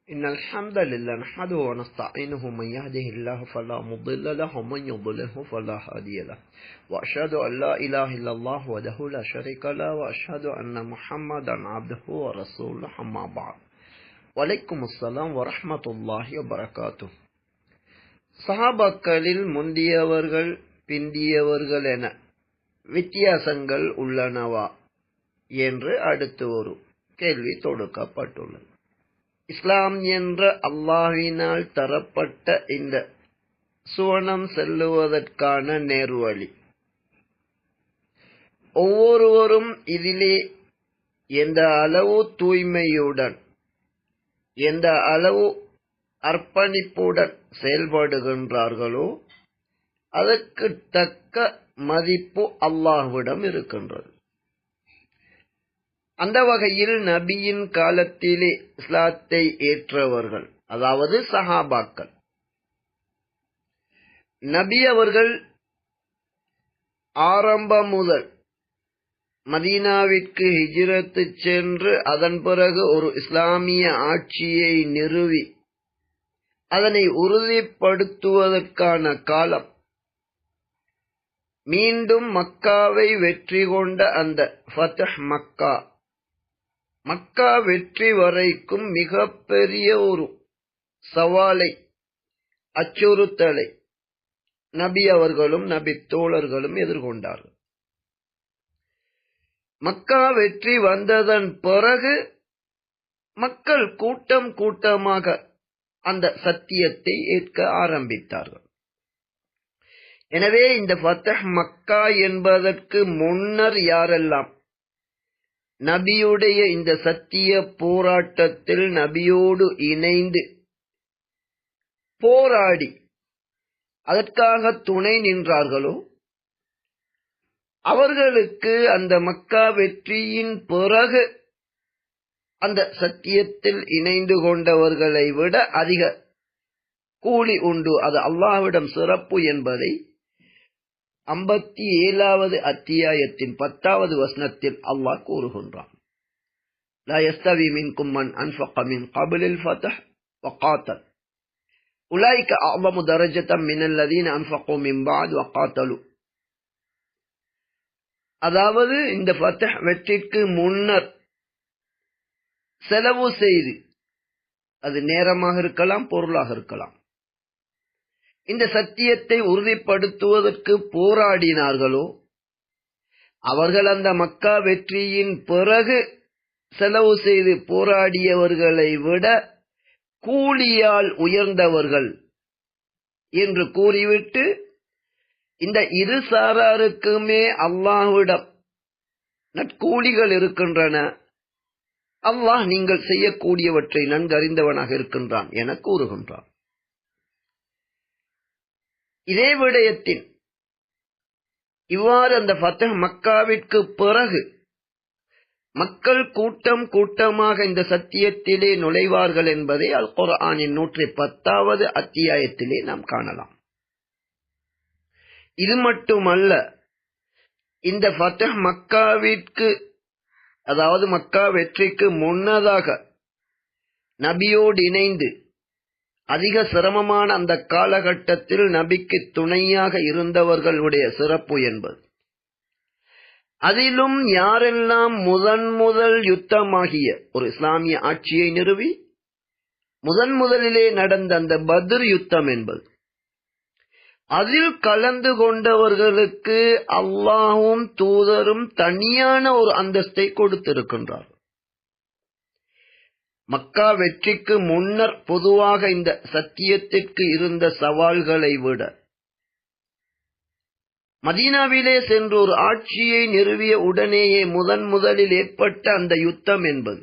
إن الحمد لله نحمده ونستعينه من يهده الله فلا مضل له ومن يضلله فلا هادي له وأشهد أن لا إله إلا الله وحده لا شريك له وأشهد أن محمدا عبده ورسوله أما بعد وعليكم السلام ورحمة الله وبركاته. சஹாபாக்களில் முந்தியவர்கள் பிந்தியவர்கள் என வித்தியாசங்கள் உள்ளனவா என்று அடுத்து ஒரு கேள்வி தொடுக்கப்பட்டுள்ளது. இஸ்லாம் என்ற அல்லாஹ்வினால் தரப்பட்ட இந்த சுவனம் செல்லுவதற்கான நேர்வழி, ஒவ்வொருவரும் இதிலே எந்த அளவு தூய்மையுடன் எந்த அளவு அர்ப்பணிப்புடன் செயல்படுகின்றார்களோ அதற்கு தக்க மதிப்பு அல்லாஹ்விடம் இருக்கின்றது. அந்த வகையில் நபியின் காலத்திலே இஸ்லாத்தை ஏற்றவர்கள், அதாவது சஹாபாக்கள், நபி அவர்கள் ஆரம்பம் முதல் மதீனாவிற்கு ஹிஜ்ரத்து சென்று அதன் பிறகு ஒரு இஸ்லாமிய ஆட்சியை நிறுவி அதனை உறுதிப்படுத்துவதற்கான காலம், மீண்டும் மக்காவை வெற்றி கொண்ட அந்த ஃபத்ஹ் மக்கா, மக்கா வெற்றி வரைக்கும் மிகப்பெரிய ஒரு சவாலை, அச்சுறுத்தலை நபி அவர்களும் நபி தோழர்களும் எதிர்கொண்டார்கள். மக்கா வெற்றி வந்ததன் பிறகு மக்கள் கூட்டம் கூட்டமாக அந்த சத்தியத்தை ஏற்க ஆரம்பித்தார்கள். எனவே இந்த ஃபத்ஹ் மக்கா என்பதற்கு முன்னர் யாரெல்லாம் நபியுடைய இந்த சத்திய போராட்டத்தில் நபியோடு இணைந்து போராடி அதற்காக துணை நின்றார்களோ அவர்களுக்கு அந்த மக்கா வெற்றியின் பிறகு அந்த சத்தியத்தில் இணைந்து கொண்டவர்களை விட அதிக கூலி உண்டு, அது அல்லாஹ்விடம் சிறப்பு என்பதை 57வது அத்தியாயத்தின் 10வது வசனத்தில் அல்லாஹ் கூறுகின்றான். லா யஸ்தவி மின்கும் மன் அன்ஃபக மின் கப்லில் ஃபத்ஹ் வகாத்தல் உலைக அஅஸமு தரஜத்தன் மினல்லதீன அன்ஃபகு மின் பஅத் வகாத்தலு. அதாவது இந்த ஃபத்ஹ் வெற்றிக்கு முன்னர் செலவு செய்து, அது நேரமாக இருக்கலாம், பொருளாக இருக்கலாம், இந்த சத்தியத்தை உறுதிப்படுத்துவதற்கு போராடினார்களோ அவர்கள் அந்த மக்கா வெற்றியின் பிறகு செலவு செய்து போராடியவர்களை விட கூலியால் உயர்ந்தவர்கள் என்று கூறிவிட்டு, இந்த இரு சாராருக்குமே அல்லாஹ்விடம் நற்கூலிகள் இருக்கின்றன, அல்லாஹ் நீங்கள் செய்யக்கூடியவற்றை நன்கறிந்தவனாக இருக்கின்றான் என கூறுகின்றான். இதே விடயத்தின் இவ்வாறு அந்த ஃபத்ஹ் மக்காவிற்கு பிறகு மக்கள் கூட்டம் கூட்டமாக இந்த சத்தியத்திலே நுழைவார்கள் என்பதை அல் குர்ஆனின் 110வது அத்தியாயத்திலே நாம் காணலாம். இது மட்டுமல்ல, இந்த ஃபத்ஹ் மக்காவிற்கு, அதாவது மக்கா வெற்றிக்கு முன்னதாக நபியோடு இணைந்து அதிக சிரமமான அந்த காலகட்டத்தில் நபிக்கு துணையாக இருந்தவர்களுடைய சிறப்பு என்பது, அதிலும் யாரெல்லாம் முதல் யுத்தமாகிய ஒரு இஸ்லாமிய ஆட்சியை நிறுவி முதலிலே நடந்த அந்த பத்ர் யுத்தம் என்பது, அதில் கலந்து கொண்டவர்களுக்கு அல்லாஹ்வும் தூதரும் தனியான ஒரு அந்தஸ்தை கொடுத்திருக்கின்றார். மக்கா வெற்றிக்கு முன்னர் பொதுவாக இந்த சத்தியத்திற்கு இருந்த சவால்களை விட மதீனாவிலே சென்று ஒரு ஆட்சியை நிறுவிய உடனேயே முதலில் ஏற்பட்ட அந்த யுத்தம் என்பது,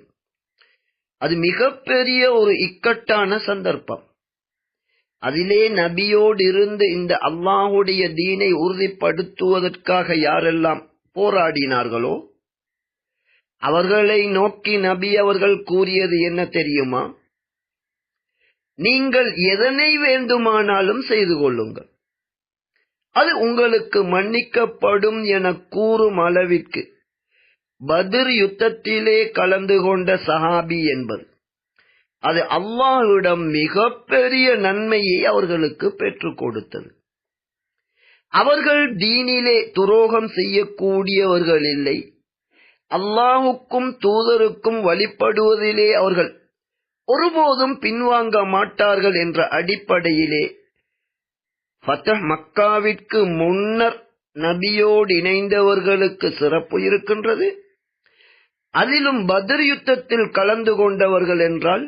அது மிகப்பெரிய ஒரு இக்கட்டான சந்தர்ப்பம். அதிலே நபியோடு இருந்து இந்த அல்லாஹ்வுடைய தீனை உறுதிப்படுத்துவதற்காக யாரெல்லாம் போராடினார்களோ அவர்களை நோக்கி நபி அவர்கள் கூறியது என்ன தெரியுமா? நீங்கள் எதனை வேண்டுமானாலும் செய்து கொள்ளுங்கள், அது உங்களுக்கு மன்னிக்கப்படும் என கூறும் அளவிற்கு பத்ர் யுத்தத்திலே கலந்து கொண்ட சஹாபி என்பது அது அல்லாஹ்விடம் மிகப்பெரிய நன்மையை அவர்களுக்கு பெற்றுக் கொடுத்தது. அவர்கள் தீனிலே துரோகம் செய்யக்கூடியவர்கள் இல்லை. அல்லாஹுக்கும் தூதருக்கும் வழிபடுவதிலே அவர்கள் ஒருபோதும் பின்வாங்க மாட்டார்கள் என்ற அடிப்படையிலே ஃபத்ஹ் மக்காவிற்கு முன்னர் நபியோடு இணைந்தவர்களுக்கு சிறப்பு இருக்கின்றது. அதிலும் பத்ர் யுத்தத்தில் கலந்து கொண்டவர்கள் என்றால்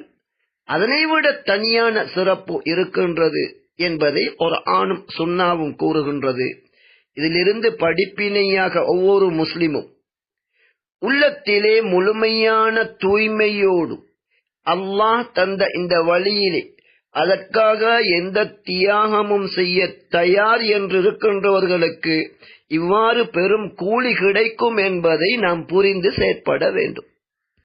அதனைவிட தனியான சிறப்பு இருக்கின்றது என்பதை ஒரு ஆணும் சுன்னாவும் கூறுகின்றது. இதிலிருந்து படிப்பினையாக ஒவ்வொரு முஸ்லிமும் உள்ளத்திலே முழுமையான தூய்மையோடு அல்லாஹ் தந்த இந்த வழியிலே அதற்காக எந்த தியாகமும் செய்ய தயார் என்று இருக்கின்றவர்களுக்கு இவ்வாறு பெரும் கூலி கிடைக்கும் என்பதை நாம் புரிந்து செயற்பட வேண்டும்.